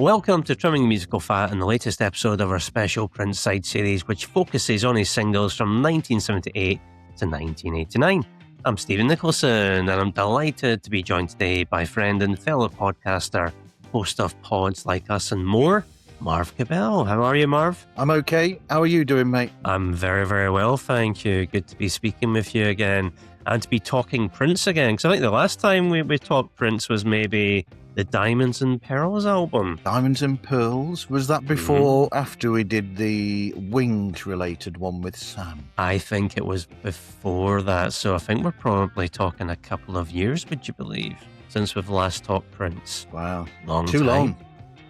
Welcome to Trimming the Musical Fat and the latest episode of our special Prince side series, which focuses on his singles from 1978 to 1989. I'm Stephen Nicholson, and I'm delighted to be joined today by friend and fellow podcaster, host of Pods Like Us and More, Marv Quibell. How are you, Marv? I'm okay. How are you doing, mate? I'm very, very well, thank you. Good to be speaking with you again and to be talking Prince again, because I think the last time we talked Prince was maybe the Diamonds and Pearls album. Diamonds and Pearls? Was that before or after we did the Wings-related one with Sam? I think it was before that, so I think we're probably talking a couple of years, would you believe, since we've last talked Prince. Wow. Too long.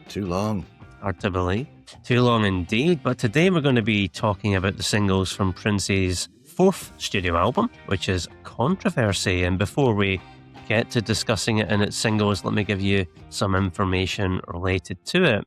Too long. Hard to believe. Too long indeed. But today we're going to be talking about the singles from Prince's fourth studio album, which is Controversy. And before we get to discussing it in its singles, let me give you some information related to it.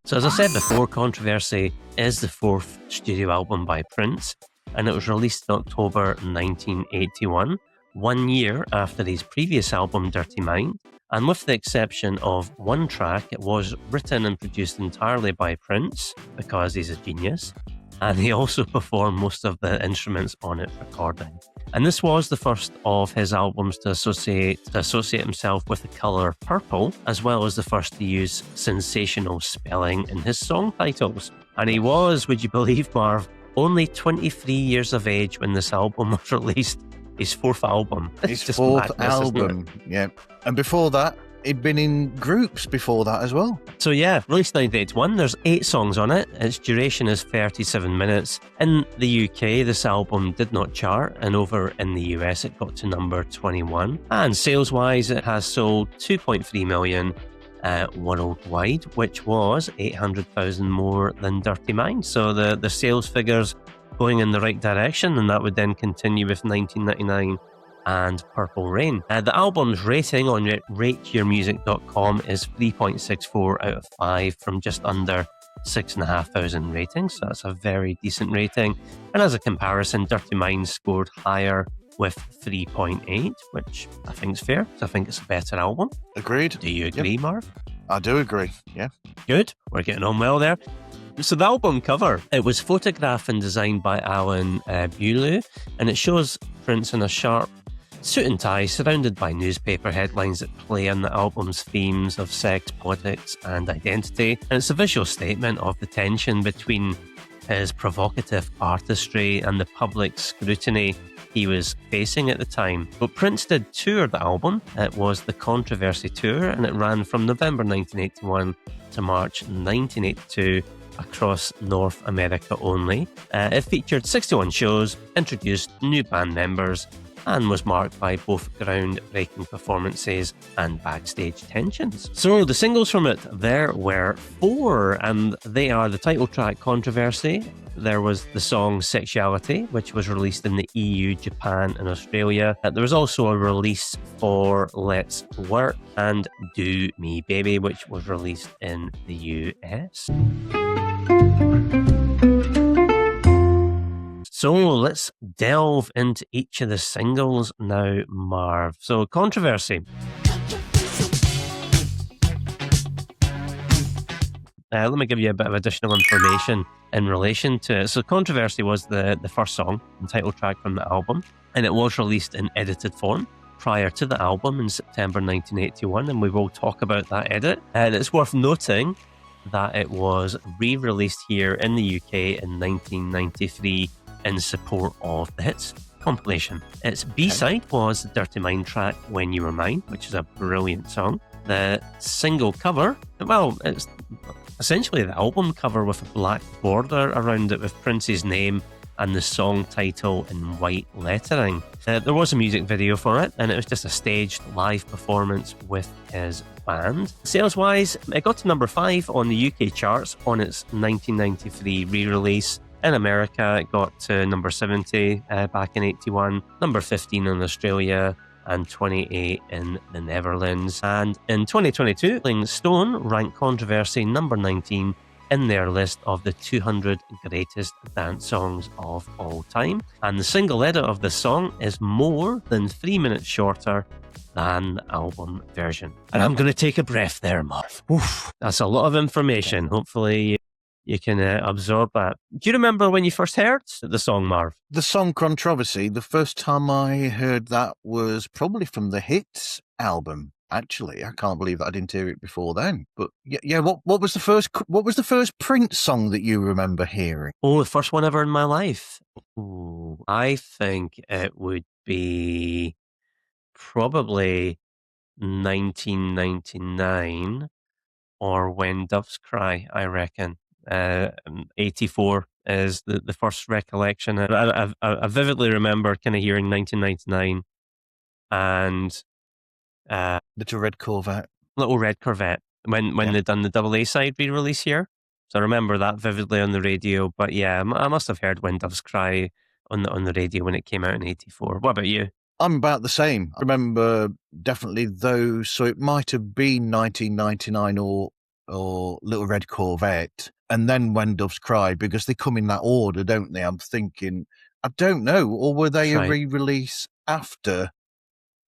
So as I said before, Controversy is the fourth studio album by Prince, and it was released in October 1981, 1 year after his previous album Dirty Mind. And with the exception of one track, it was written and produced entirely by Prince, because he's a genius, and he also performed most of the instruments on it recording. And this was the first of his albums to associate himself with the colour purple, as well as the first to use sensational spelling in his song titles. And he was, would you believe, Marv, only 23 years of age when this album was released. His fourth album. His fourth album, yeah. And before that, he'd been in groups before that as well. So yeah, released 1981, there's 8 songs on it. Its duration is 37 minutes. In the UK, this album did not chart, and over in the US, it got to number 21. And sales-wise, it has sold 2.3 million worldwide, which was 800,000 more than Dirty Mind. So the sales figures going in the right direction, and that would then continue with 1999 and Purple Rain. The album's rating on rateyourmusic.com is 3.64 out of 5 from just under 6,500 ratings, so that's a very decent rating. And as a comparison, Dirty Mind scored higher with 3.8, which I think is fair, because I think it's a better album. Agreed. Do you agree, Yep. Marv? I do agree, yeah. Good, we're getting on well there. So the album cover, it was photographed and designed by Alan Beaulieu, and it shows Prince in a sharp suit and tie surrounded by newspaper headlines that play on the album's themes of sex, politics and identity. And it's a visual statement of the tension between his provocative artistry and the public scrutiny he was facing at the time. But Prince did tour the album. It was the Controversy Tour, and it ran from November 1981 to March 1982 across North America only. It featured 61 shows, introduced new band members, and was marked by both groundbreaking performances and backstage tensions. So the singles from it, there were 4, and they are the title track Controversy. There was the song Sexuality, which was released in the EU, Japan and Australia. There was also a release for Let's Work and Do Me Baby, which was released in the US. So let's delve into each of the singles now, Marv. So Controversy. Let me give you a bit of additional information in relation to it. So Controversy was the first song and title track from the album, and it was released in edited form prior to the album in September 1981, and we will talk about that edit. And it's worth noting that it was re-released here in the UK in 1993 in support of the Hits compilation. Its B-side was the Dirty Mind track When You Were Mine, which is a brilliant song. The single cover, well, it's essentially the album cover with a black border around it with Prince's name and the song title in white lettering. There was a music video for it, and it was just a staged live performance with his band. Sales-wise, it got to number 5 on the UK charts on its 1993 re-release. In America, it got to number 70 back in 81, number 15 in Australia, and 28 in the Netherlands. And in 2022, Rolling Stone ranked Controversy number 19 in their list of the 200 greatest dance songs of all time. And the single edit of this song is more than 3 minutes shorter than the album version. And I'm going to take a breath there, Marv. Oof, that's a lot of information. Hopefully you can absorb that. Do you remember when you first heard the song, Marv? The song Controversy, the first time I heard that was probably from the Hits album. Actually, I can't believe that I didn't hear it before then. But yeah, what was the first Prince song that you remember hearing? Oh, the first one ever in my life. Ooh, I think it would be probably 1999 or When Doves Cry, I reckon. 84 is the first recollection. I vividly remember kind of hearing 1999 and Little Red Corvette. Little Red Corvette when they'd done the double A side re-release here. So I remember that vividly on the radio. But yeah, I must have heard When Doves Cry on the radio when it came out in 84. What about you? I'm about the same. I remember definitely those. So it might have been 1999 or Little Red Corvette, and then When Doves Cry, because they come in that order, don't they? I'm thinking, I don't know, or were they a re-release after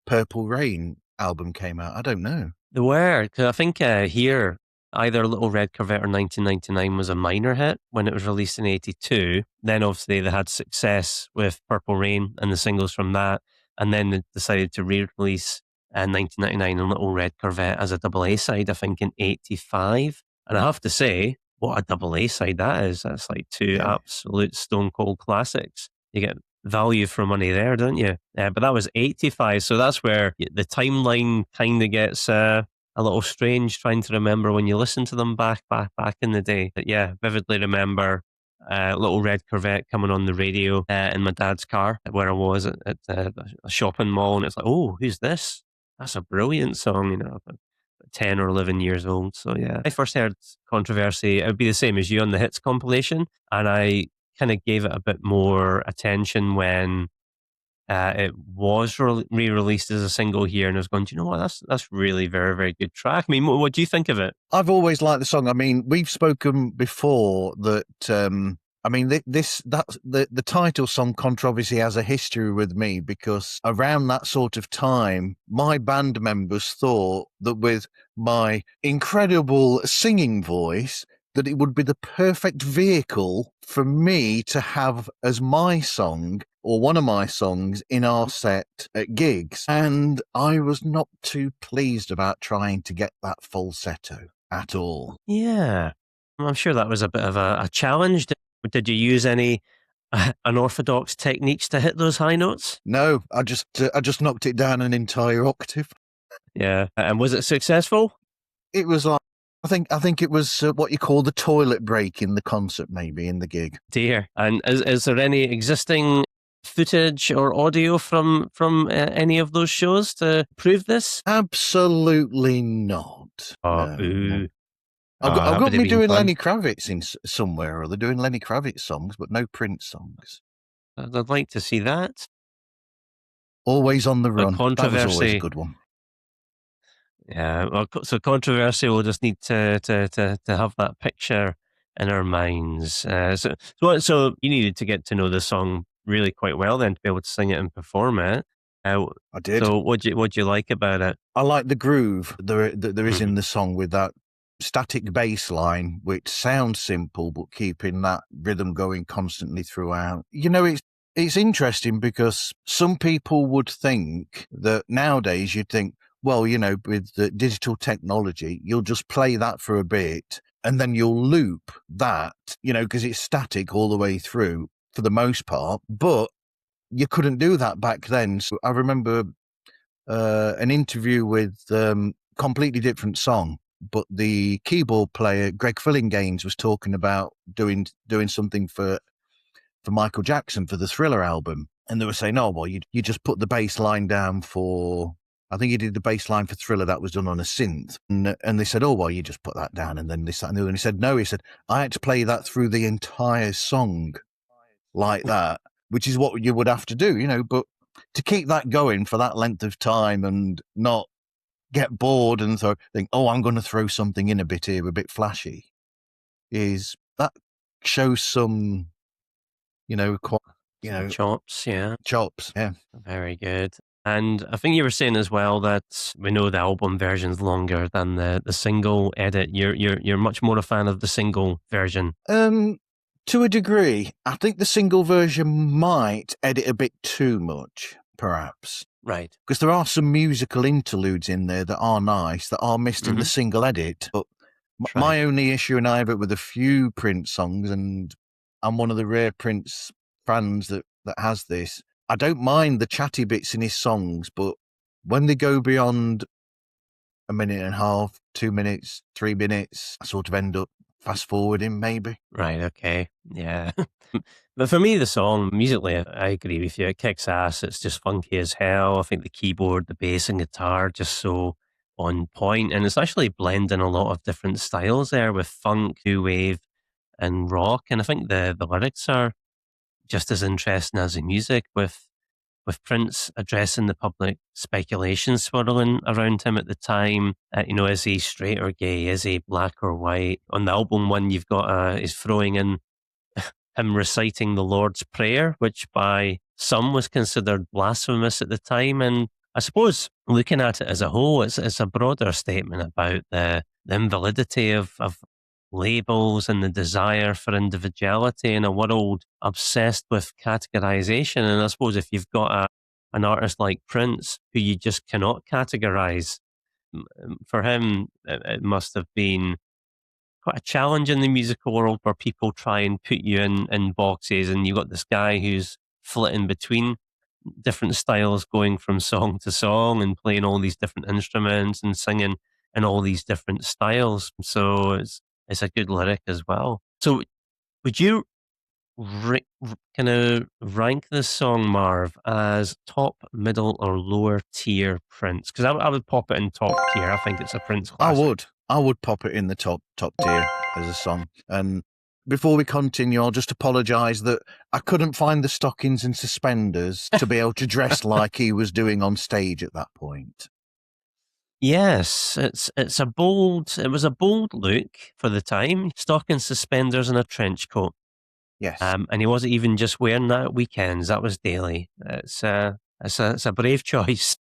Purple Rain album came out? I don't know. They were, because I think here, either Little Red Corvette or 1999 was a minor hit when it was released in 82. Then obviously they had success with Purple Rain and the singles from that, and then they decided to re-release 1999 and Little Red Corvette as a double A side, I think in 85. And I have to say, what a double A side that is. That's like two absolute stone cold classics. You get value for money there, don't you? But that was 85, so that's where the timeline kind of gets a little strange, trying to remember when you listen to them back in the day. But yeah, vividly remember Little Red Corvette coming on the radio in my dad's car where I was at a shopping mall, and it's like, oh, who's this? That's a brilliant song, 10 or 11 years old. So yeah, I first heard Controversy. It would be the same as you on the Hits compilation, and I kind of gave it a bit more attention when it was re-released as a single here, and I was going, do you know what, that's really very, very good track. I mean, what do you think of it? I've always liked the song. I mean, we've spoken before that I mean, the title song Controversy has a history with me, because around that sort of time, my band members thought that with my incredible singing voice, that it would be the perfect vehicle for me to have as my song or one of my songs in our set at gigs. And I was not too pleased about trying to get that falsetto at all. Yeah. I'm sure that was a bit of a challenge. Did you use any unorthodox techniques to hit those high notes? No, I just knocked it down an entire octave. Yeah. And was it successful? It was like, I think it was what you call the toilet break in the concert, maybe in the gig. Dear. And is there any existing footage or audio from any of those shows to prove this? Absolutely not. Oh, no. I've got me doing Lenny Kravitz in somewhere, or they're doing Lenny Kravitz songs, but no Prince songs. I'd like to see that. Always on the Run. Controversy. That was always a good one. Yeah, well, so Controversy, we'll just need to have that picture in our minds. So you needed to get to know the song really quite well then to be able to sing it and perform it. I did. So what do you like about it? I like the groove there is in the song, with that static bass line, which sounds simple, but keeping that rhythm going constantly throughout. It's interesting, because some people would think that nowadays you'd think, well, with the digital technology, you'll just play that for a bit and then you'll loop that, because it's static all the way through for the most part. But you couldn't do that back then. So I remember an interview with completely different song, but the keyboard player, Greg Fillinganes, was talking about doing something for Michael Jackson for the Thriller album. And they were saying, oh, well, you just put the bass line down for, I think he did the bass line for Thriller that was done on a synth. And they said, oh, well, you just put that down. And then this, that, and the other. And he said, no, I had to play that through the entire song like that, which is what you would have to do, but to keep that going for that length of time and not get bored and think, oh, I'm going to throw something in a bit here, a bit flashy. is that shows some, Chops, yeah. chops. Yeah. Very good. And I think you were saying as well that we know the album version's longer than the single edit. You're much more a fan of the single version. To a degree. I think the single version might edit a bit too much, perhaps. Right. Because there are some musical interludes in there that are nice, that are missed in the single edit. But my only issue, and I have it with a few Prince songs, and I'm one of the rare Prince fans that has this. I don't mind the chatty bits in his songs, but when they go beyond a minute and a half, 2 minutes, 3 minutes, I sort of end up fast forwarding, maybe. Right, okay. Yeah. But for me, the song, musically, I agree with you. It kicks ass. It's just funky as hell. I think the keyboard, the bass and guitar just so on point. And it's actually blending a lot of different styles there with funk, new wave and rock. And I think the lyrics are just as interesting as the music, with Prince addressing the public speculation swirling around him at the time. Is he straight or gay? Is he black or white? On the album one, you've got he's throwing in him reciting the Lord's Prayer, which by some was considered blasphemous at the time. And I suppose looking at it as a whole, it's a broader statement about the invalidity of labels and the desire for individuality in a world obsessed with categorization. And I suppose if you've got an artist like Prince who you just cannot categorize, for him it must have been quite a challenge in the musical world where people try and put you in boxes, and you've got this guy who's flitting between different styles, going from song to song and playing all these different instruments and singing in all these different styles. So it's a good lyric as well. So would you kind of rank this song, Marv, as top, middle, or lower tier Prince? Because I would pop it in top tier. I think it's a Prince classic. I would pop it in the top tier as a song. And before we continue, I'll just apologise that I couldn't find the stockings and suspenders to be able to dress like he was doing on stage at that point. Yes, it was a bold look for the time. Stocking, suspenders, and a trench coat. Yes, and he wasn't even just wearing that at weekends. That was daily. It's a brave choice.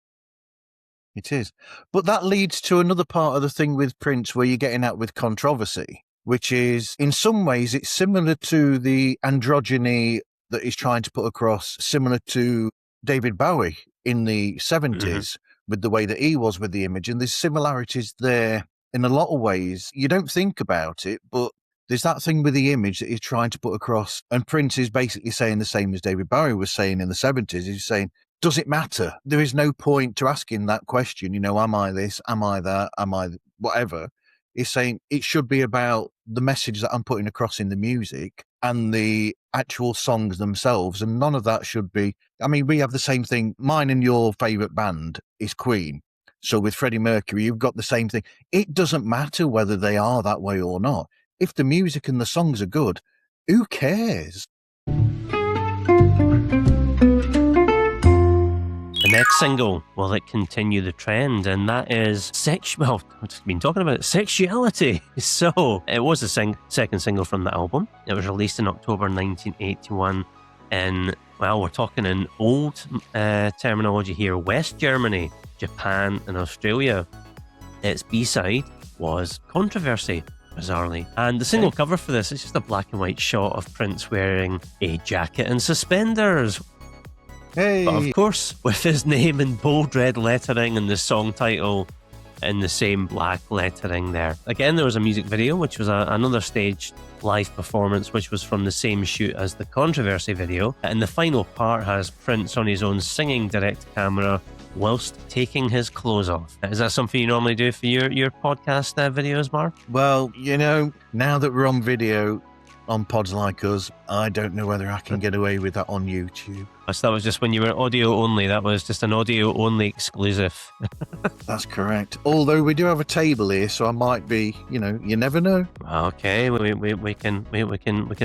It is, but that leads to another part of the thing with Prince, where you're getting at with controversy, which is in some ways it's similar to the androgyny that he's trying to put across, similar to David Bowie in the 70s. With the way that he was with the image, and there's similarities there in a lot of ways. You don't think about it, but there's that thing with the image that he's trying to put across, and Prince is basically saying the same as David Bowie was saying in the 70s. He's saying, does it matter? There is no point to asking that question, am I this, am I that, am I whatever? He's saying it should be about the message that I'm putting across in the music and the actual songs themselves, and none of that should be. I mean, we have the same thing. Mine and your favourite band is Queen. So with Freddie Mercury, you've got the same thing. It doesn't matter whether they are that way or not. If the music and the songs are good, who cares? The next single, will it continue the trend? And that is I've just been talking about Sexuality. So it was the second single from the album. It was released in October 1981 in, we're talking in old terminology here, West Germany, Japan and Australia. Its B-side was Controversy, bizarrely. And the single cover for this is just a black and white shot of Prince wearing a jacket and suspenders. Hey. But of course, with his name in bold red lettering and the song title in the same black lettering there. Again, there was a music video, which was another staged live performance, which was from the same shoot as the Controversy video. And the final part has Prince on his own singing direct camera whilst taking his clothes off. Is that something you normally do for your podcast videos, Mark? Well, now that we're on video on pods like us, I don't know whether I can get away with that on YouTube. So that was just when you were audio only. That was just an audio only exclusive. That's correct. Although we do have a table here, so I might be, you never know. Okay, we can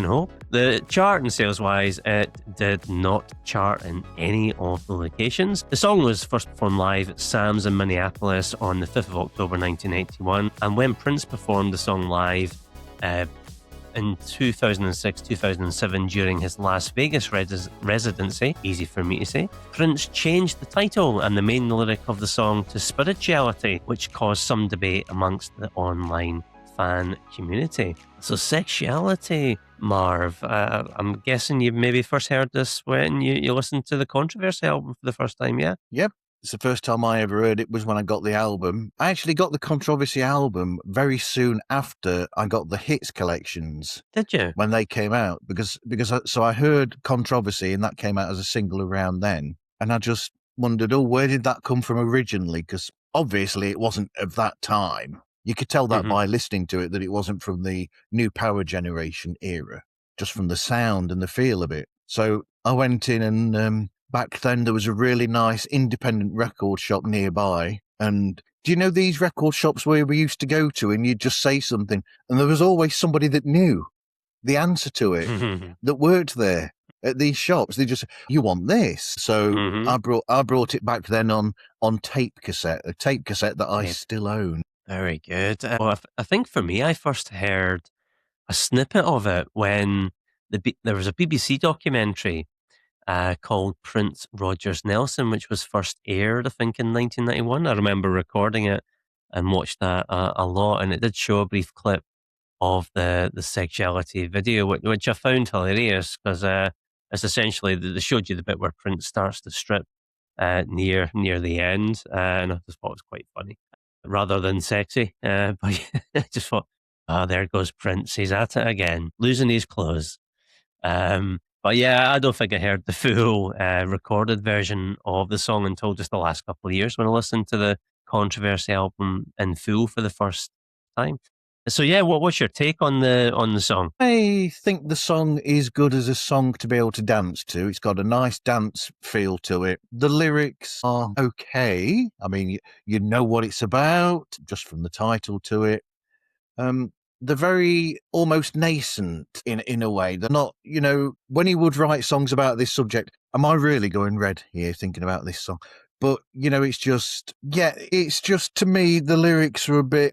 hope. The chart and sales wise, it did not chart in any of the locations. The song was first performed live at Sam's in Minneapolis on the 5th of October 1981, and when Prince performed the song live, in 2006-2007 during his Las Vegas residency, easy for me to say, Prince changed the title and the main lyric of the song to Spirituality, which caused some debate amongst the online fan community. So Sexuality, Marv, I'm guessing you maybe first heard this when you listened to the Controversy album for the first time, yeah? Yep. It's the first time I ever heard it was when I got the album. I actually got the Controversy album very soon after I got the Hits collections. Did you? When they came out, because I heard Controversy and that came out as a single around then. And I just wondered, where did that come from originally? Because obviously it wasn't of that time. You could tell that by listening to it, that it wasn't from the New Power Generation era, just from the sound and the feel of it. So I went in and back then there was a really nice independent record shop nearby. And do you know these record shops where we used to go to and you'd just say something and there was always somebody that knew the answer to it that worked there at these shops? They just, you want this. So I brought it back then on tape cassette, a tape cassette that I still own. Very good. Well, I think for me, I first heard a snippet of it when there was a BBC documentary called Prince Rogers Nelson, which was first aired, I think, in 1991. I remember recording it and watched that a lot, and it did show a brief clip of the Sexuality video, which I found hilarious because it's essentially, they showed you the bit where Prince starts to strip near the end, and I just thought it was quite funny rather than sexy. But I just thought, there goes Prince, he's at it again, losing his clothes. But yeah, I don't think I heard the full recorded version of the song until just the last couple of years when I listened to the Controversy album in full for the first time. So yeah, what's your take on the song? I think the song is good as a song to be able to dance to. It's got a nice dance feel to it. The lyrics are okay. I mean, you know what it's about just from the title to it. They're very almost nascent in a way. They're not, when he would write songs about this subject, am I really going red here thinking about this song? But, it's just to me, the lyrics are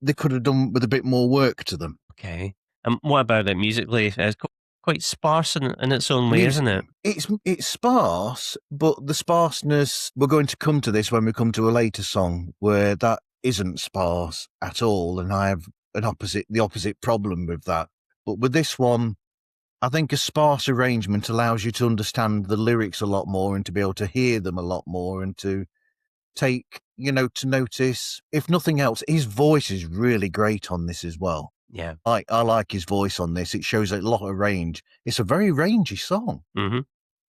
they could have done with a bit more work to them. Okay. What about it musically? It's quite sparse in its own way, isn't it? It's sparse, but the sparseness, we're going to come to this when we come to a later song where that isn't sparse at all, and I have the opposite problem with that. But with this one, I think a sparse arrangement allows you to understand the lyrics a lot more and to be able to hear them a lot more and to take, to notice, if nothing else, his voice is really great on this as well. Yeah. I like his voice on this. It shows a lot of range. It's a very rangy song.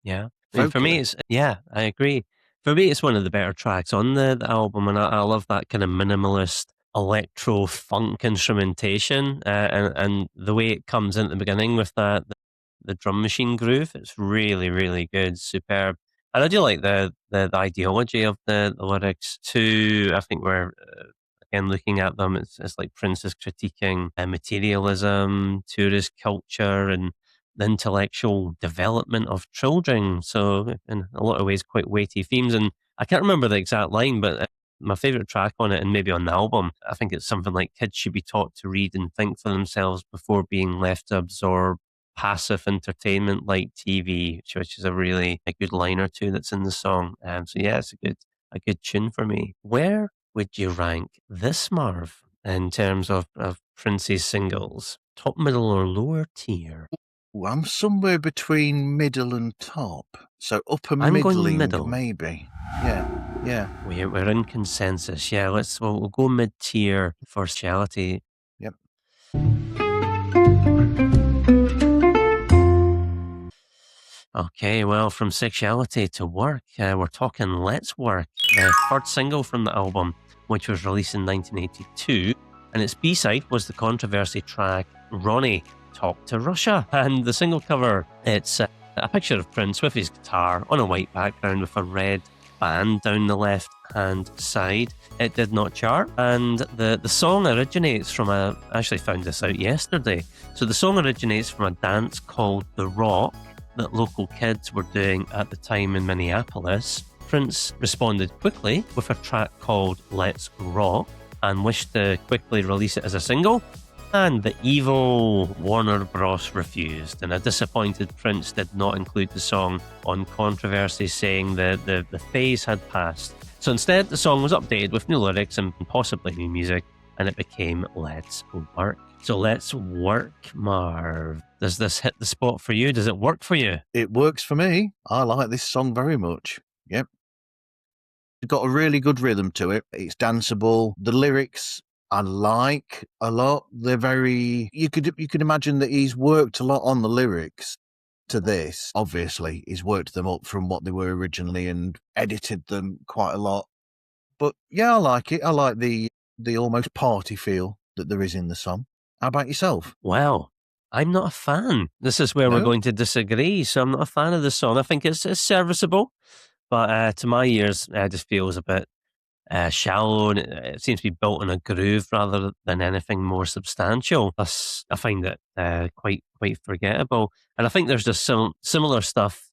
Yeah. For me, I agree. For me, it's one of the better tracks on the album, and I love that kind of minimalist electro funk instrumentation and the way it comes in at the beginning with the drum machine groove. It's really, really good, superb. And I do like the ideology of the lyrics too. I think we're again looking at them. It's like Prince is critiquing materialism, tourist culture, and the intellectual development of children. So in a lot of ways, quite weighty themes. And I can't remember the exact line, but my favourite track on it, and maybe on the album, I think it's something like kids should be taught to read and think for themselves before being left to absorb passive entertainment like TV, which is a really good line or two that's in the song. So yeah, it's a good tune for me. Where would you rank this, Marv, in terms of Prince's singles? Top, middle, or lower tier? I'm somewhere between middle and top. So upper I'm middling, going middle. Maybe. Yeah. We're in consensus. Yeah, we'll go mid-tier for Sexuality. Yep. Okay, well, from Sexuality to Work, we're talking Let's Work, the third single from the album, which was released in 1982, and its B-side was the Controversy track Ronnie, Talk to Russia. And the single cover, it's a picture of Prince with his guitar on a white background with a red band down the left-hand side. It did not chart, and the song originates from I actually found this out yesterday. So the song originates from a dance called The Rock that local kids were doing at the time in Minneapolis. Prince responded quickly with a track called Let's Rock and wished to quickly release it as a single. And the evil Warner Bros. Refused, and a disappointed Prince did not include the song on controversy, saying that the phase had passed. So instead, the song was updated with new lyrics and possibly new music, and it became Let's Work. So Let's Work, Marv. Does this hit the spot for you? Does it work for you? It works for me. I like this song very much. Yep. It's got a really good rhythm to it. It's danceable. The lyrics I like a lot. They're very, you could imagine that he's worked a lot on the lyrics to this. Obviously, he's worked them up from what they were originally and edited them quite a lot. But yeah, I like it. I like the almost party feel that there is in the song. How about yourself? Well, I'm not a fan. This is where we're No? going to disagree. So I'm not a fan of the song. I think it's serviceable, but to my ears, it just feels a bit shallow, and it seems to be built in a groove rather than anything more substantial. Plus, I find it quite forgettable. And I think there's just some similar stuff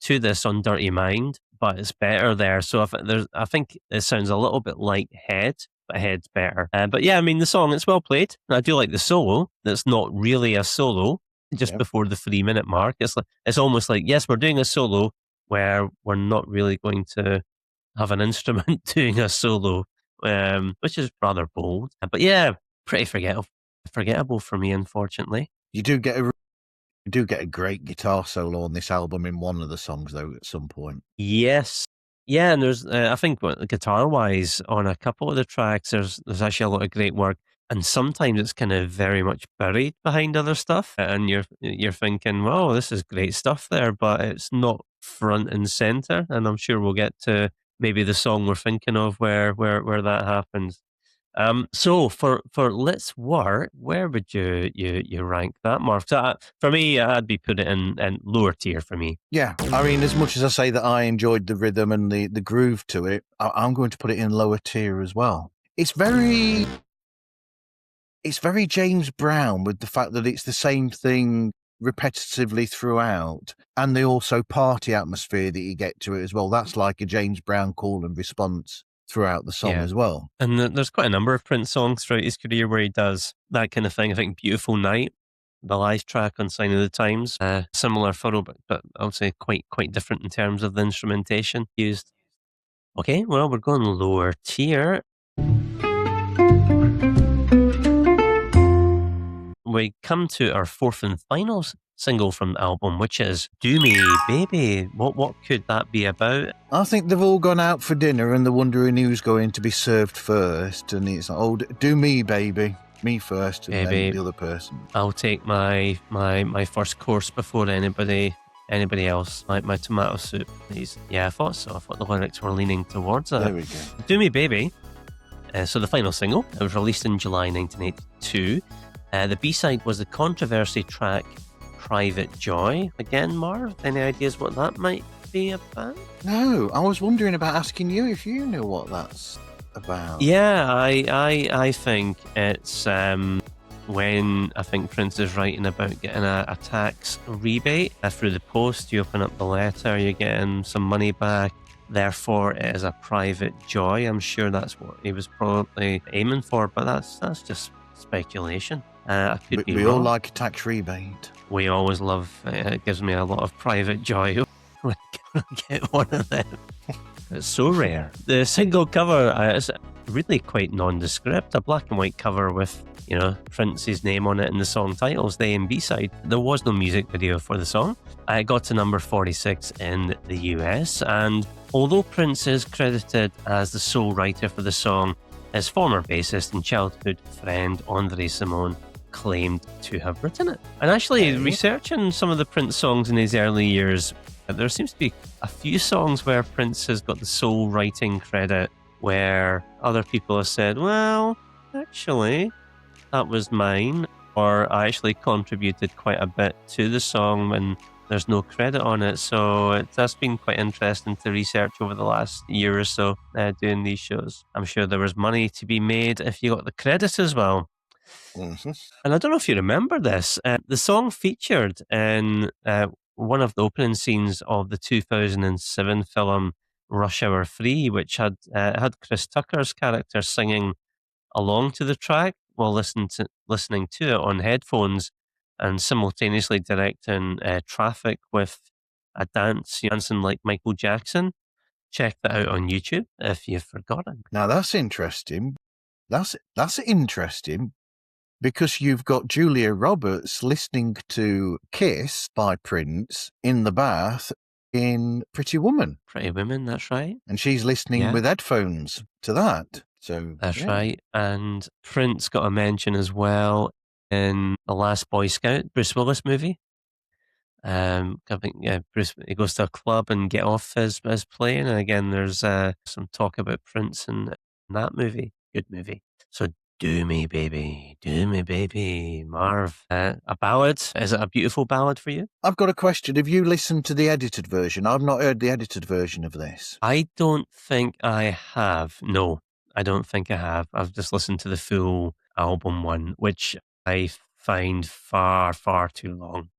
to this on Dirty Mind, but it's better there. So I think it sounds a little bit like Head, but Head's better. But yeah, I mean, the song, it's well played. I do like the solo. That's not really a solo. Just before the 3-minute mark, it's almost like, yes, we're doing a solo where we're not really going to have an instrument doing a solo, which is rather bold. But yeah, pretty forgettable for me, unfortunately. You do get a great guitar solo on this album in one of the songs, though, at some point. Yes. Yeah, and there's, I think, guitar-wise, on a couple of the tracks, there's actually a lot of great work, and sometimes it's kind of very much buried behind other stuff, and you're thinking, well, this is great stuff there, but it's not front and center, and I'm sure we'll get to maybe the song we're thinking of where that happens. So for Let's Work, where would you rank that, Mark? So for me, I'd be put it in lower tier for me. Yeah, I mean, as much as I say that I enjoyed the rhythm and the groove to it, I'm going to put it in lower tier as well. It's very James Brown, with the fact that it's the same thing repetitively throughout, and the also party atmosphere that you get to it as well. That's like a James Brown call and response throughout the song as well. And there's quite a number of Prince songs throughout his career where he does that kind of thing. I think Beautiful Night, the live track on Sign of the Times, similar furrow, but I would say quite different in terms of the instrumentation used. Okay, well, we're going lower tier. We come to our fourth and final single from the album, which is Do Me Baby. What could that be about? I think they've all gone out for dinner and they're wondering who's going to be served first, and it's like, oh, do me, baby. Me first, and then the other person. I'll take my first course before anybody else. My tomato soup, please. Yeah, I thought so. I thought the lyrics were leaning towards that. There we go. Do Me Baby. So the final single, it was released in July 1982. The B-side was the controversy track Private Joy. Again, Marv, any ideas what that might be about? No, I was wondering about asking you if you knew what that's about. Yeah, I think it's when I think Prince is writing about getting a tax rebate through the post. You open up the letter, you're getting some money back. Therefore, it is a private joy. I'm sure that's what he was probably aiming for, but that's just speculation. I could be we wrong. all like a tax rebate. We always love it. Gives me a lot of private joy when I get one of them. It's so rare. The single cover is really quite nondescript. A black and white cover with, Prince's name on it and the song titles, the A and B side. There was no music video for the song. It got to number 46 in the US, and although Prince is credited as the sole writer for the song, his former bassist and childhood friend Andre Simone claimed to have written it. And actually, researching some of the Prince songs in his early years, there seems to be a few songs where Prince has got the sole writing credit, where other people have said, well, actually, that was mine, or I actually contributed quite a bit to the song and there's no credit on it. So that's been quite interesting to research over the last year or so doing these shows. I'm sure there was money to be made if you got the credits as well. Mm-hmm. And I don't know if you remember this. The song featured in one of the opening scenes of the 2007 film Rush Hour 3, which had Chris Tucker's character singing along to the track. while listening to it on headphones and simultaneously directing traffic with a dancing like Michael Jackson. Check that out on YouTube if you've forgotten. Now that's interesting. That's interesting because you've got Julia Roberts listening to Kiss by Prince in the bath in Pretty Woman. Pretty Woman, that's right. And she's listening with headphones to that. So that's right. And Prince got a mention as well in The Last Boy Scout, Bruce Willis movie. I think Bruce, he goes to a club and get off his plane, and again there's some talk about Prince in that movie. Good movie. So do me baby, Marv. A ballad, is it a beautiful ballad for you? I've got a question. Have you listened to the edited version? I've not heard the edited version of this. I don't think I have. No, I don't think I have. I've just listened to the full album one, which I find far too long.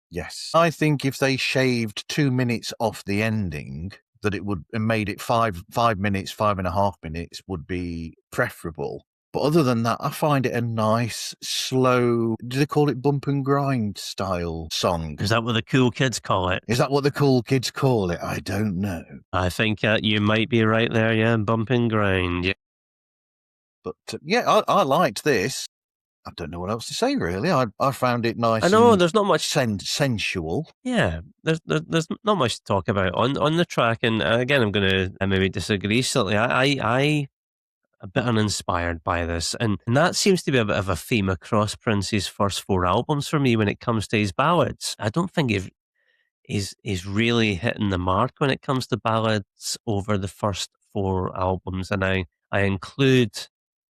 Yes. I think if they shaved 2 minutes off the ending, that it would and made it 5 minutes, 5.5 minutes would be preferable. But other than that, I find it a nice, slow, do they call it bump and grind style song? Is that what the cool kids call it? Is that what the cool kids call it? I don't know. I think you might be right there, yeah, bump and grind. Yeah. But I liked this. I don't know what else to say, really. I found it nice. I know, there's not much sensual. Yeah, there's not much to talk about on the track, and again, I'm going to maybe disagree slightly. I a bit uninspired by this, and that seems to be a bit of a theme across Prince's first 4 albums for me when it comes to his ballads. I don't think he's really hitting the mark when it comes to ballads over the first 4 albums, and I include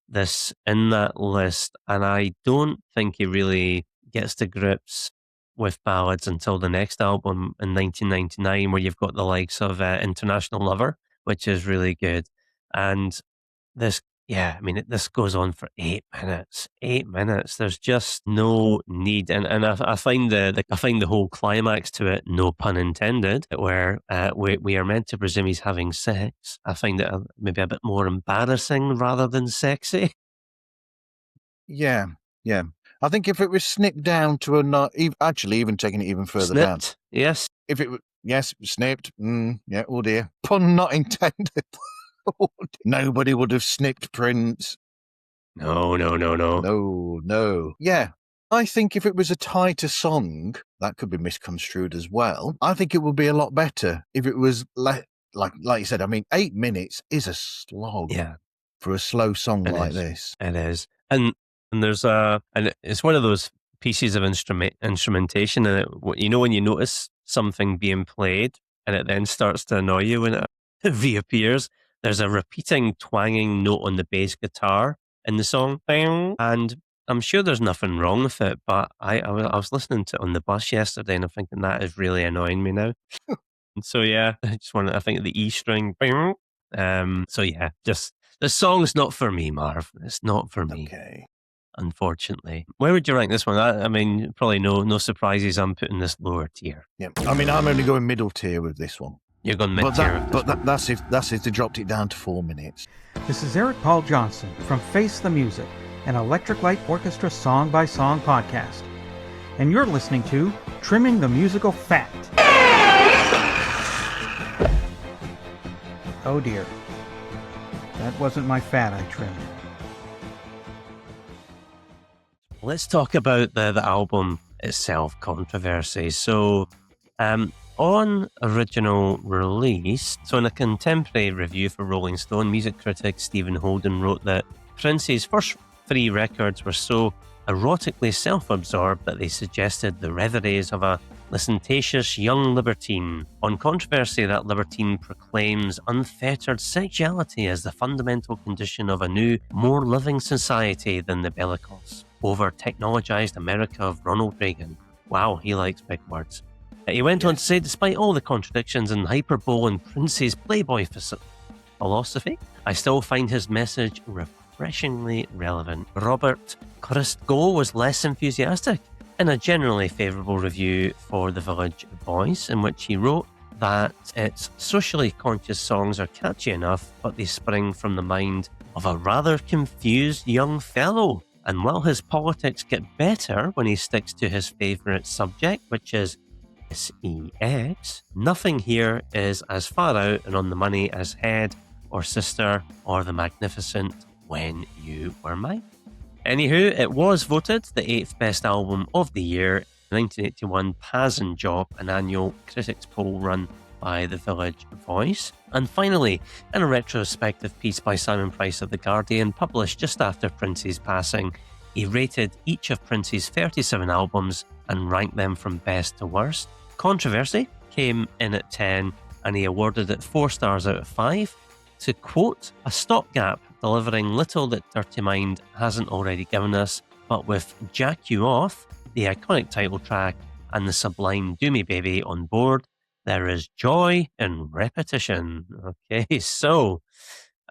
this in that list, and I don't think he really gets to grips with ballads until the next album in 1999, where you've got the likes of International Lover, which is really good. And this, this goes on for 8 minutes. 8 minutes. There's just no need, and I find the whole climax to it, no pun intended, where we are meant to presume he's having sex. I find it maybe a bit more embarrassing rather than sexy. Yeah. I think if it was snipped down to even taking it even further down. Yes. If it was, snipped. Oh dear. Pun not intended. Nobody would have snipped Prince. No. No. Yeah. I think if it was a tighter song, that could be misconstrued as well. I think it would be a lot better if it was like you said. I mean, 8 minutes is a slog. Yeah. For a slow song like this. It is. And there's and it's one of those pieces of instrumentation, and when you notice something being played and it then starts to annoy you when it reappears. There's a repeating twanging note on the bass guitar in the song, and I'm sure there's nothing wrong with it, but I was listening to it on the bus yesterday, and I'm thinking that is really annoying me now. And so I think the E string. Just the song's not for me, Marv. It's not for me. Okay. Unfortunately. Where would you rank this one? I mean, probably no surprises. I'm putting this lower tier. Yeah. I mean, I'm only going middle tier with this one. You're going mid-tier. That's if they dropped it down to 4 minutes. This is Eric Paul Johnson from Face the Music, an Electric Light Orchestra song-by-song podcast. And you're listening to Trimming the Musical Fat. Oh dear. That wasn't my fat I trimmed. Let's talk about the album itself, Controversy. So, on original release, so in a contemporary review for Rolling Stone, music critic Stephen Holden wrote that Prince's first 3 records were so erotically self-absorbed that they suggested the reveries of a licentious young libertine. On Controversy, that libertine proclaims unfettered sexuality as the fundamental condition of a new, more living society than the bellicose, over-technologized America of Ronald Reagan. Wow, he likes big words. He went on to say, despite all the contradictions and hyperbole in Prince's Playboy philosophy, I still find his message refreshingly relevant. Robert Christgau was less enthusiastic in a generally favourable review for The Village Voice, in which he wrote that its socially conscious songs are catchy enough, but they spring from the mind of a rather confused young fellow. And while his politics get better when he sticks to his favourite subject, which is sex, nothing here is as far out and on the money as Head or Sister or the magnificent When You Were Mine. Anywho, it was voted the 8th best album of the year. 1981 Paz and Job, an annual critics poll run by The Village Voice. And finally, in a retrospective piece by Simon Price of The Guardian, published just after Prince's passing, he rated each of Prince's 37 albums and ranked them from best to worst. Controversy came in at 10, and he awarded it 4 stars out of 5. To quote, a stopgap delivering little that Dirty Mind hasn't already given us, but with Jack You Off, the iconic title track, and the sublime Do Me Baby on board, there is joy in repetition. Okay, so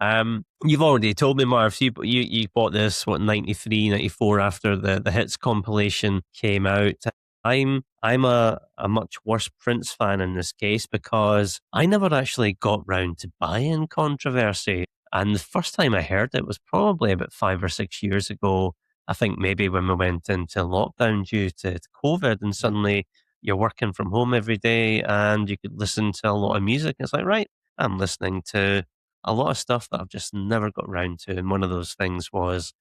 you've already told me, Marv, you bought this, 93, 94 after the hits compilation came out. I'm a much worse Prince fan in this case because I never actually got round to buying Controversy. And the first time I heard it was probably about 5 or 6 years ago. I think maybe when we went into lockdown due to COVID, and suddenly you're working from home every day and you could listen to a lot of music. It's like, right, I'm listening to a lot of stuff that I've just never got round to. And one of those things was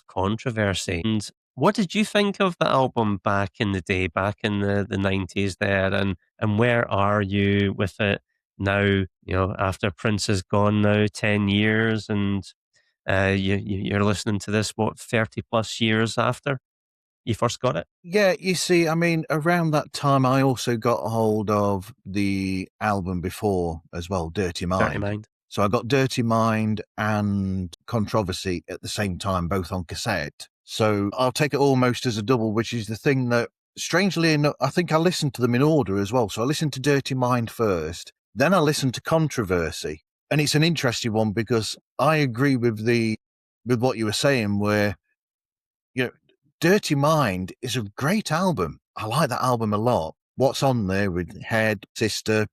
Controversy. And what did you think of the album back in the day, back in the 90s there? And where are you with it now, you know, after Prince is gone now, 10 years, and you're listening to this, 30 plus years after you first got it? Yeah, you see, I mean, around that time, I also got a hold of the album before as well, Dirty Mind. Dirty Mind. So I got Dirty Mind and Controversy at the same time, both on cassette. So I'll take it almost as a double, which is the thing that, strangely enough, I think I listened to them in order as well. So I listened to Dirty Mind first, then I listened to Controversy. And it's an interesting one because I agree with what you were saying, where, you know, Dirty Mind is a great album. I like that album a lot. What's on there with Head, Sister,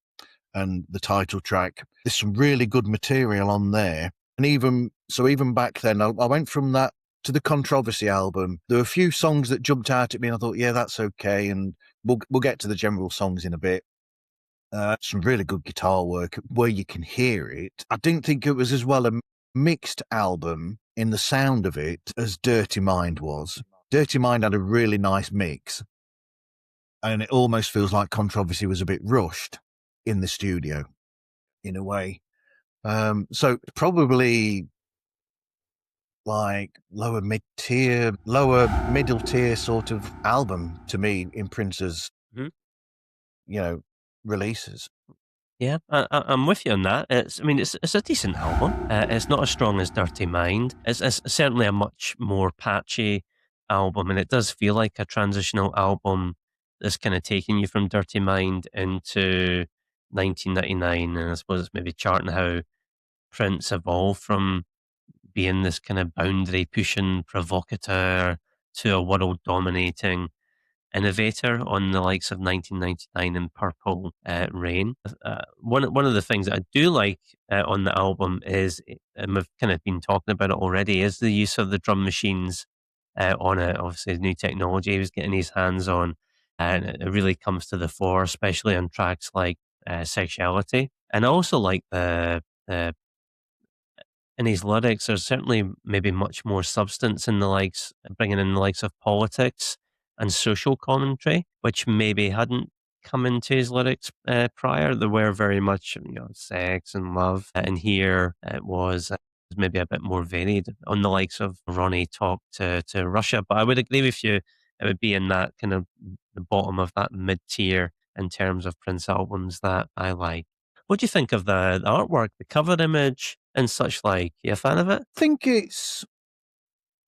and the title track, there's some really good material on there. And even back then, I went from that to the Controversy album. There were a few songs that jumped out at me and I thought, yeah, that's okay. And we'll get to the general songs in a bit. Some really good guitar work where you can hear it. I didn't think it was as well a mixed album in the sound of it as Dirty Mind was. Dirty Mind had a really nice mix, and it almost feels like Controversy was a bit rushed in the studio in a way. So probably like lower middle tier sort of album to me in Prince's, releases. Yeah, I'm with you on that. It's a decent album. It's not as strong as Dirty Mind. It's certainly a much more patchy album, and it does feel like a transitional album that's kind of taking you from Dirty Mind into 1999, and I suppose it's maybe charting how Prince evolved from being this kind of boundary pushing provocateur to a world dominating innovator on the likes of 1999 and Purple Rain. One of the things that I do like on the album is, and we've kind of been talking about it already, is the use of the drum machines on it. Obviously, new technology he was getting his hands on, and it really comes to the fore, especially on tracks like Sexuality. And I also like in his lyrics, there's certainly maybe much more substance in bringing in the likes of politics and social commentary, which maybe hadn't come into his lyrics prior. They were very much, sex and love. And here it was maybe a bit more varied on the likes of Ronnie Talk to Russia. But I would agree with you, it would be in that kind of the bottom of that mid-tier in terms of Prince albums that I like. What do you think of the artwork, the cover image, and such like? You a fan of it? I think it's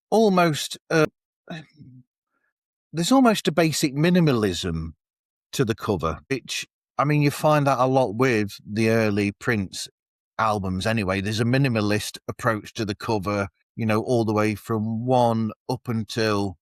almost there's almost a basic minimalism to the cover, which, I mean, you find that a lot with the early Prince albums anyway. There's a minimalist approach to the cover, all the way from one up until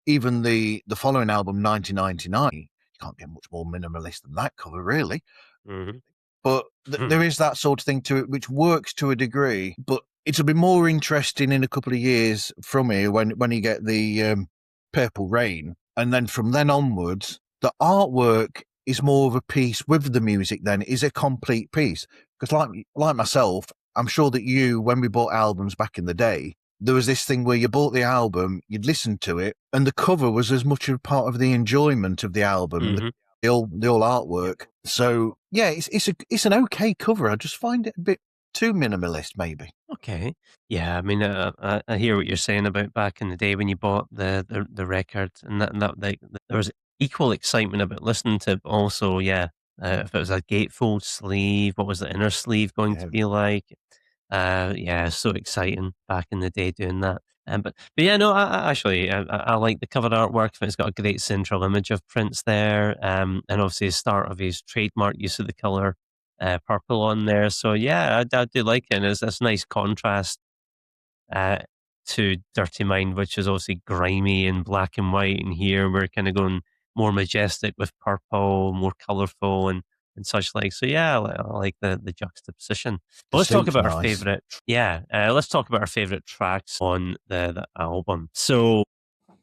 even the following album, 1999. You can't get much more minimalist than that cover, really. Mm-hmm. But there is that sort of thing to it, which works to a degree. But it'll be more interesting in a couple of years from here when you get the Purple Rain. And then from then onwards, the artwork is more of a piece with the music then, is a complete piece. Because like myself, I'm sure that you, when we bought albums back in the day, there was this thing where you bought the album, you'd listen to it, and the cover was as much a part of the enjoyment of the album, Mm-hmm. the old artwork. So yeah, it's an okay cover. I just find it a bit too minimalist, maybe. Okay. Yeah, I mean, I hear what you're saying about back in the day when you bought the record, and that like there was equal excitement about listening to it, but also, yeah, if it was a gatefold sleeve, what was the inner sleeve going to be like? Yeah, so exciting back in the day doing that. But yeah, no, I actually I like the cover artwork. It's got a great central image of Prince there, and obviously the start of his trademark use of the color purple on there. So yeah, I do like it. And it's a nice contrast uh, to Dirty Mind, which is obviously grimy and black and white. And here we're kind of going more majestic with purple, more colorful and such like. So yeah, I like the juxtaposition. But let's talk about our favorite. Yeah, let's talk about our favorite tracks on the album. So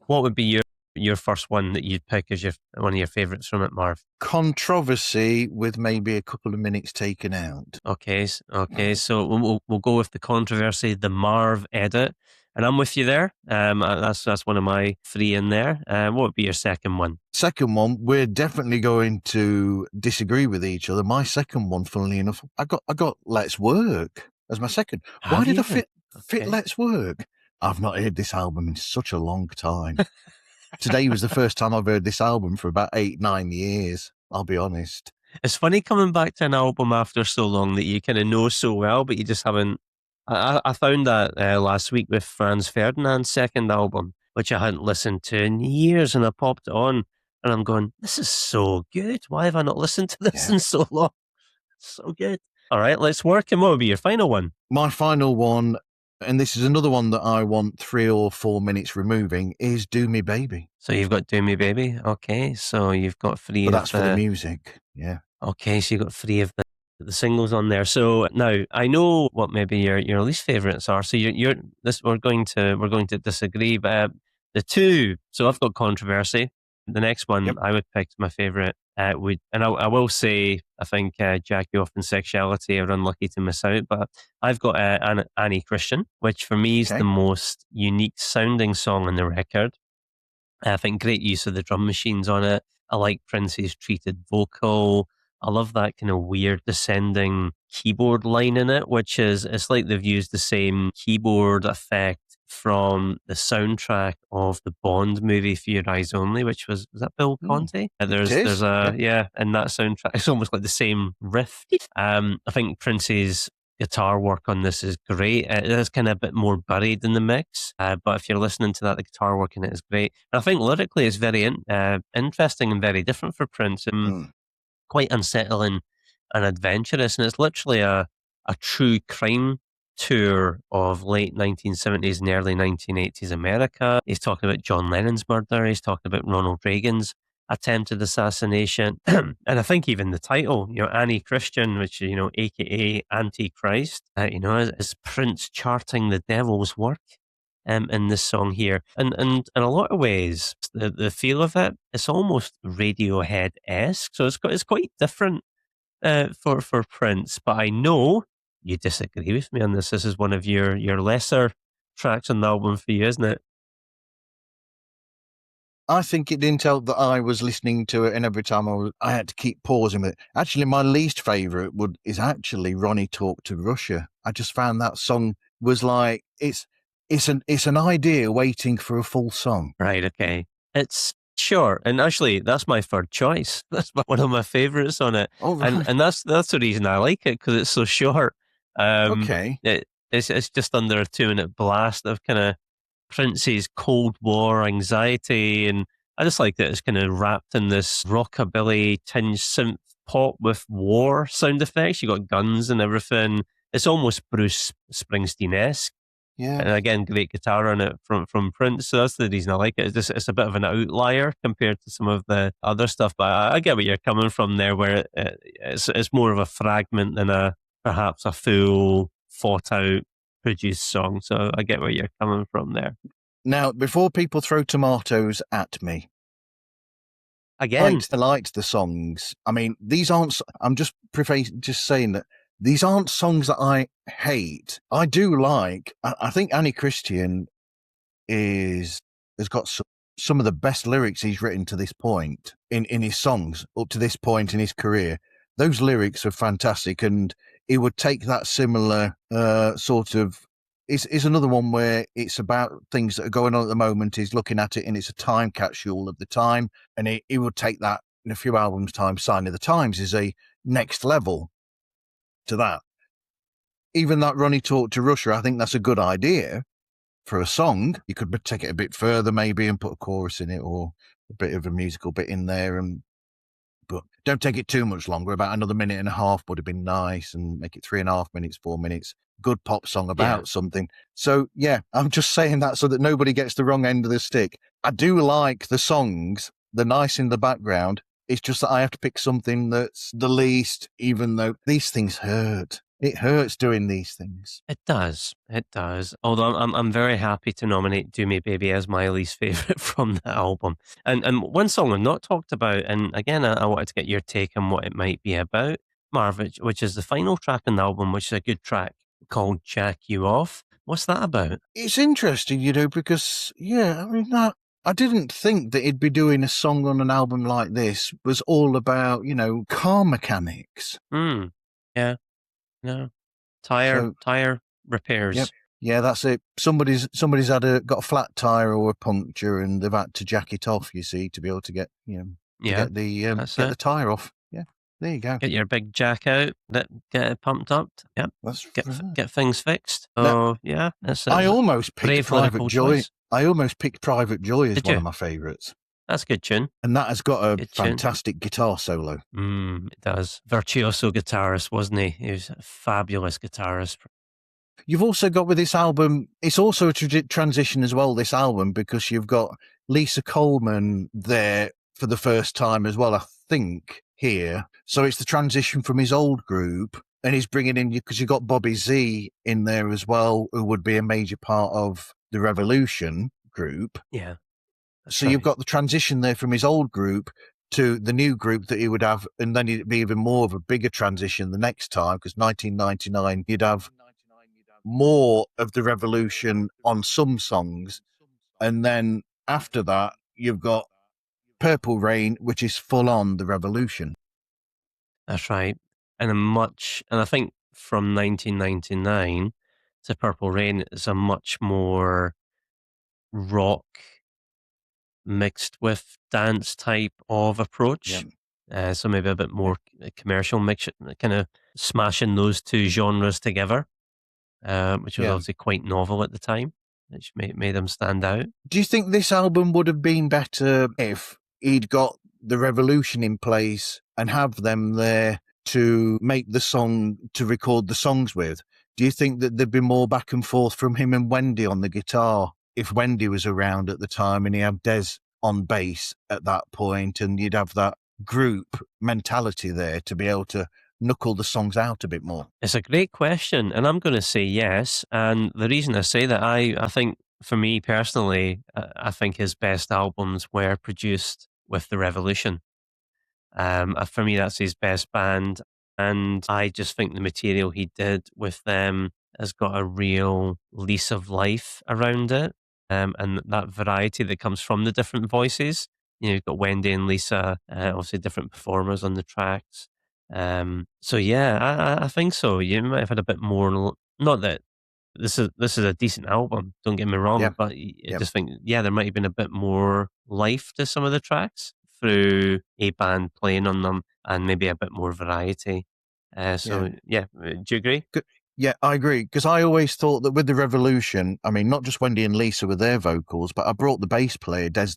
what would be your first one that you'd pick as one of your favorites from it, Marv? Controversy with maybe a couple of minutes taken out. Okay, so we'll go with the Controversy, the Marv edit, and I'm with you there. That's one of my three in there. What would be your second one? Second one, we're definitely going to disagree with each other. My second one, funnily enough, I got Let's Work as my second. Why did I fit Let's Work? I've not heard this album in such a long time. Today was the first time I've heard this album for about 8-9 years. I'll be honest. It's funny coming back to an album after so long that you kind of know so well, but you just haven't. I found that last week with Franz Ferdinand's second album, which I hadn't listened to in years, and I popped it on, and I'm going, this is so good. Why have I not listened to this in so long? So good. All right, Let's Work. And what would be your final one? My final one, and this is another one that I want 3 or 4 minutes removing, is Do Me Baby. So you've got Do Me Baby. Okay, so you've got three but that's for the music, yeah. Okay, so you've got three of the singles on there. So now I know what maybe your least favourites are. So we're going to disagree. But the two, so I've got Controversy. The next one I would pick my favourite I will say I think Jack You Off and Sexuality are unlucky to miss out, but I've got Annie Christian, which for me is the most unique sounding song on the record. I think great use of the drum machines on it. I like Prince's treated vocal. I love that kind of weird descending keyboard line in it, which is, it's like they've used the same keyboard effect from the soundtrack of the Bond movie For Your Eyes Only, which was that Bill Conti? There's in that soundtrack, it's almost like the same riff. I think Prince's guitar work on this is great. It is kind of a bit more buried in the mix, but if you're listening to that, the guitar work in it is great. And I think lyrically it's very interesting and very different for Prince, and quite unsettling and adventurous. And it's literally a true crime tour of late 1970s and early 1980s America. He's talking about John Lennon's murder. He's talking about Ronald Reagan's attempted assassination. And I think even the title, Annie Christian, which, AKA Antichrist, is Prince charting the devil's work in this song here. And in a lot of ways, the feel of it, it's almost Radiohead-esque. So it's quite different for Prince. But I know you disagree with me on this. This is one of your lesser tracks on the album for you, isn't it? I think it didn't help that I was listening to it, and every time I had to keep pausing with it. Actually, my least favourite is actually Ronnie Talk to Russia. I just found that song was like, it's an idea waiting for a full song. Right, okay. It's sure, and actually that's my third choice. That's one of my favourites on it. Oh, right. And that's the reason I like it, because it's so short. It's just under a 2-minute blast of kind of Prince's Cold War anxiety, and I just like that it's kind of wrapped in this rockabilly tinged synth pop with war sound effects. You got guns and everything. It's almost Bruce Springsteen-esque. Yeah. And again, great guitar on it from Prince. So that's the reason I like it. It's a bit of an outlier compared to some of the other stuff. But I get where you're coming from there, where it's more of a fragment than perhaps a full thought out, produced song. So I get where you're coming from there. Now, before people throw tomatoes at me, Again, I liked the songs. I mean, these aren't, I'm just saying that these aren't songs that I hate. I do like, I think Annie Christian has got some of the best lyrics he's written to this point in his songs, up to this point in his career. Those lyrics are fantastic, and he would take that similar sort of, is another one where it's about things that are going on at the moment. He's looking at it and it's a time capsule of the time, and he would take that in a few albums' time. Sign of the Times is a next level to that. Even that Ronnie Talk to Russia, I think that's a good idea for a song. You could take it a bit further maybe and put a chorus in it or a bit of a musical bit in there, but don't take it too much longer. About another minute and a half would have been nice, and make it 3.5 minutes, 4 minutes. Good pop song about something. So yeah, I'm just saying that so that nobody gets the wrong end of the stick. I do like the songs, they're nice in the background. It's just that I have to pick something that's the least, even though these things hurt. It hurts doing these things. It does. It does. Although I'm very happy to nominate Do Me Baby as my least favourite from the album. And one song I've not talked about, and again, I wanted to get your take on what it might be about, Marv, which is the final track on the album, which is a good track called Jack You Off. What's that about? It's interesting, because, I mean, I didn't think that he'd be doing a song on an album like this was all about, car mechanics. Yeah. No. Tire repairs. Yep. Yeah, that's it. Somebody's got a flat tire or a puncture, and they've had to jack it off, you see, to be able to get, get the tire off. Yeah. There you go. Get your big jack out, get it pumped up. Yep. Get things fixed. Oh, yeah. I almost picked Private Joy. Choice. I almost picked Private Joy as one of my favourites. That's a good tune. And that has got a fantastic guitar solo. It does. Virtuoso guitarist, wasn't he? He was a fabulous guitarist. You've also got with this album, it's also a transition as well, this album, because you've got Lisa Coleman there for the first time as well, I think, here. So it's the transition from his old group, and he's bringing in, because you've got Bobby Z in there as well, who would be a major part of the Revolution group. Yeah. So you've got the transition there from his old group to the new group that he would have, and then it'd be even more of a bigger transition the next time, because 1999, you'd have more of the Revolution on some songs, and then after that, you've got Purple Rain, which is full on the Revolution. That's right. And I think from 1999 to Purple Rain is a much more rock mixed with dance type of approach. Yeah. So maybe a bit more commercial mix, kind of smashing those two genres together, which was obviously quite novel at the time, which made them stand out. Do you think this album would have been better if he'd got the Revolution in place and have them there to make the song, to record the songs with? Do you think that there'd be more back and forth from him and Wendy on the guitar if Wendy was around at the time, and he had Des on bass at that point, and you'd have that group mentality there to be able to knuckle the songs out a bit more? It's a great question, and I'm going to say yes. And the reason I say that, I think for me personally, I think his best albums were produced with the Revolution. For me, that's his best band, and I just think the material he did with them has got a real lease of life around it. And that variety that comes from the different voices. You've got Wendy and Lisa, obviously different performers on the tracks. So yeah, I think so. You might have had a bit more. Not that this is a decent album, don't get me wrong, but I just think there might have been a bit more life to some of the tracks through a band playing on them, and maybe a bit more variety. Do you agree? Yeah, I agree, because I always thought that with the Revolution, I mean, not just Wendy and Lisa with their vocals, but I brought the bass player, Des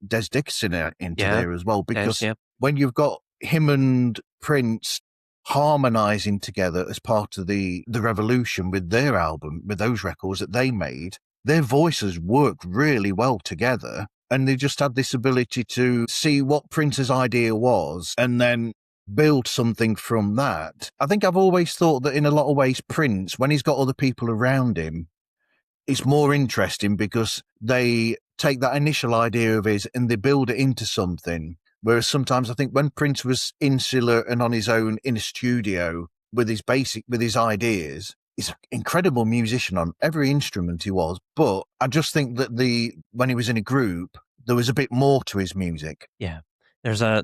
Dickinson, into there as well, because when you've got him and Prince harmonizing together as part of the Revolution with their album, with those records that they made, their voices work really well together, and they just had this ability to see what Prince's idea was and then build something from that. I think I've always thought that in a lot of ways, Prince, when he's got other people around him, it's more interesting because they take that initial idea of his and they build it into something. Whereas sometimes I think when Prince was insular and on his own in a studio with his ideas, he's an incredible musician on every instrument he was. But I just think that when he was in a group, there was a bit more to his music. Yeah. I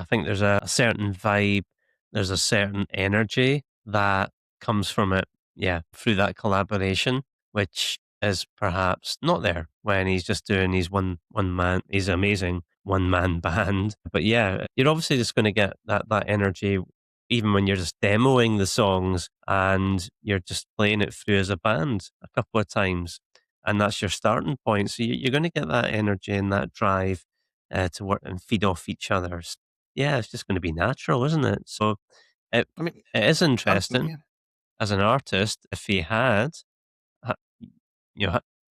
think there's a certain vibe, there's a certain energy that comes from it, through that collaboration, which is perhaps not there when he's just doing his one man, his amazing one-man band. But yeah, you're obviously just going to get that energy even when you're just demoing the songs and you're just playing it through as a band a couple of times. And that's your starting point. So you're going to get that energy and that drive to work and feed off each other. Yeah, it's just going to be natural, isn't it? So it is interesting as an artist if he had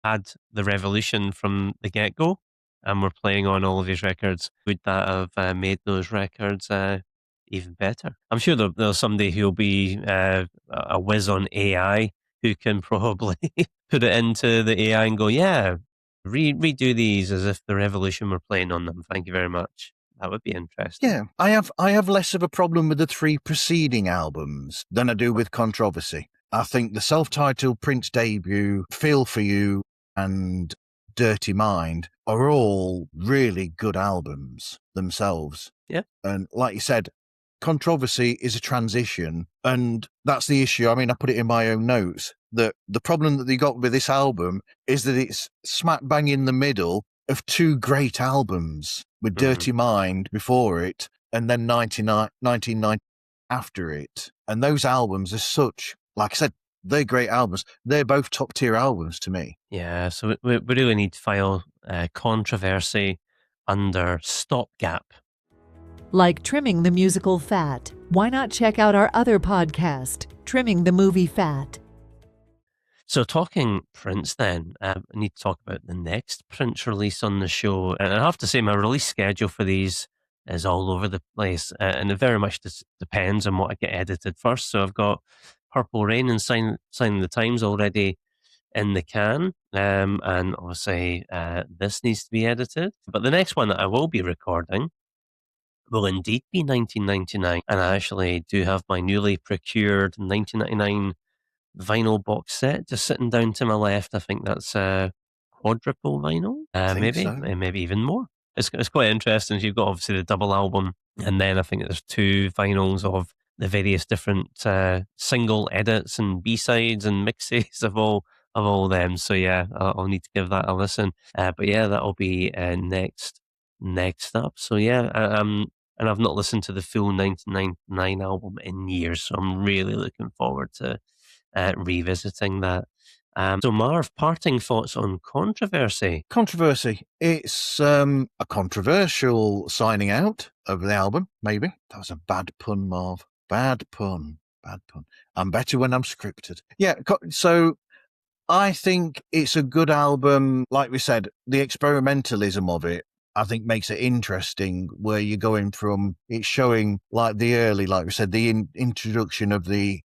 had the revolution from the get-go and we're playing on all of his records, would that have made those records even better? I'm sure there's somebody who'll be a whiz on AI who can probably put it into the AI and go, redo these as if the revolution were playing on them. Thank you very much. That would be interesting. Yeah, I have less of a problem with the 3 preceding albums than I do with Controversy. I think the self-titled Prince debut, Feel For You, and Dirty Mind are all really good albums themselves. Yeah. And like you said, Controversy is a transition, and that's the issue. I mean, I put it in my own notes that the problem that they got with this album is that it's smack bang in the middle of 2 great albums with Dirty Mind before it and then 1990 after it. And those albums are such, like I said, they're great albums. They're both top tier albums to me. Yeah, so we really need to file Controversy under stopgap. Like trimming the musical fat, why not check out our other podcast, Trimming the Movie Fat? So talking Prince then, I need to talk about the next Prince release on the show. And I have to say my release schedule for these is all over the place. And it very much depends on what I get edited first. So I've got Purple Rain and Signing the Times already in the can. And obviously this needs to be edited. But the next one that I will be recording will indeed be 1999. And I actually do have my newly procured 1999 vinyl box set just sitting down to my left. I think that's quadruple vinyl, maybe even more. It's quite interesting. You've got obviously the double album, and then I think there's 2 vinyls of the various different single edits and B-sides and mixes of all them. So yeah, I'll need to give that a listen. But yeah, that'll be next up. So yeah, and I've not listened to the full 1999 album in years, so I'm really looking forward to revisiting that. So Marv, parting thoughts on Controversy? Controversy. It's a controversial signing out of the album, maybe. That was a bad pun, Marv. Bad pun. I'm better when I'm scripted. Yeah, so I think it's a good album. Like we said, the experimentalism of it, I think, makes it interesting, where you're going from, it's showing like the early, like we said, the introduction of the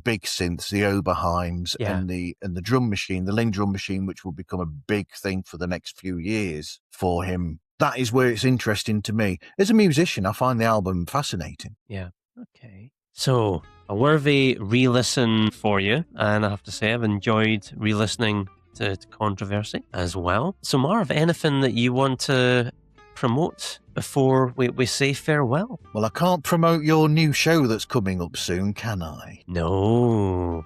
big synths, the Oberheims, and the drum machine, the Ling drum machine, which will become a big thing for the next few years for him. That is where it's interesting to me. As a musician, I find the album fascinating. Yeah. Okay. So a worthy re-listen for you, and I have to say I've enjoyed re-listening to Controversy as well. So Marv, anything that you want to promote before we say farewell? Well, I can't promote your new show that's coming up soon, can I? No.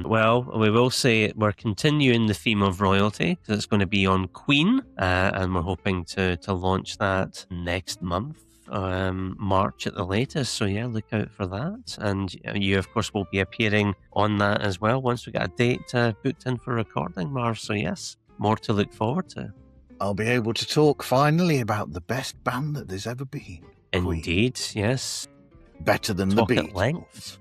Well, we will say we're continuing the theme of royalty, because it's going to be on Queen, and we're hoping to launch that next month. March at the latest, so yeah, look out for that. And you of course will be appearing on that as well once we get a date booked in for recording, Marv. So yes, more to look forward to. I'll be able to talk finally about the best band that there's ever been. Indeed, yes. Better than talk the Beatles. At length.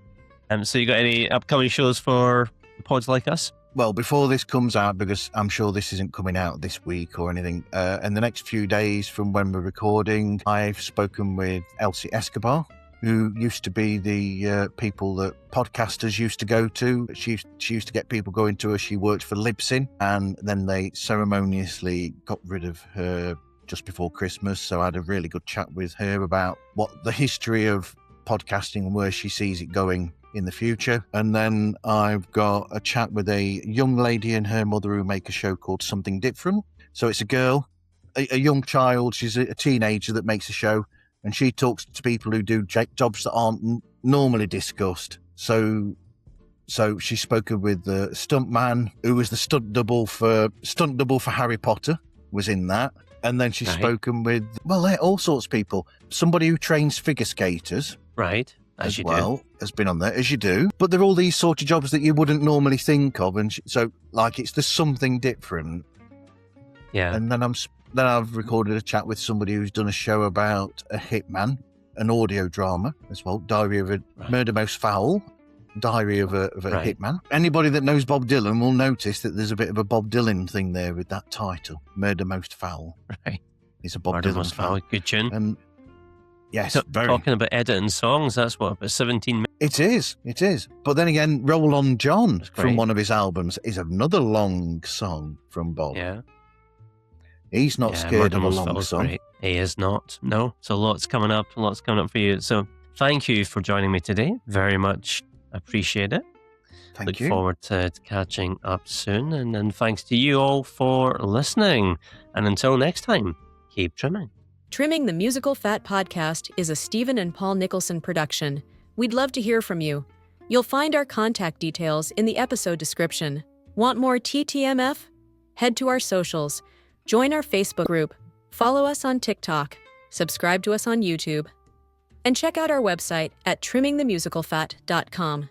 So you got any upcoming shows for pods like us? Well, before this comes out, because I'm sure this isn't coming out this week or anything, in the next few days from when we're recording, I've spoken with Elsie Escobar, who used to be the people that podcasters used to go to. She used to get people going to her. She worked for Libsyn, and then they ceremoniously got rid of her just before Christmas. So I had a really good chat with her about what the history of podcasting and where she sees it going in the future. And then I've got a chat with a young lady and her mother who make a show called Something Different. So it's a girl, a young child, she's a teenager that makes a show, and she talks to people who do jobs that aren't normally discussed. So she's spoken with the stuntman who was the stunt double for Harry Potter, was in that. And then she's spoken with, all sorts of people. Somebody who trains figure skaters. Right. As you do. Has been on there, as you do. But they're all these sort of jobs that you wouldn't normally think of. And so, it's the Something Different. Yeah. And then I've recorded a chat with somebody who's done a show about a hitman, an audio drama as well, Diary of a Murder Most Foul, Diary of a Hitman. Anybody that knows Bob Dylan will notice that there's a bit of a Bob Dylan thing there with that title, Murder Most Foul. Right. It's a Bob Murder Dylan Most Foul. Good tune. And yes, talking about editing songs, that's what, about 17 minutes? It is. But then again, Roll On John from one of his albums is another long song from Bob. Yeah. He's not scared of a long song. Great. He is not. No. So lots coming up for you. So thank you for joining me today. Very much appreciate it. Thank you. Look forward to catching up soon. And then thanks to you all for listening. And until next time, keep trimming. Trimming the Musical Fat podcast is a Stephen and Paul Nicholson production. We'd love to hear from you. You'll find our contact details in the episode description. Want more TTMF? Head to our socials. Join our Facebook group, follow us on TikTok, subscribe to us on YouTube, and check out our website at trimmingthemusicalfat.com.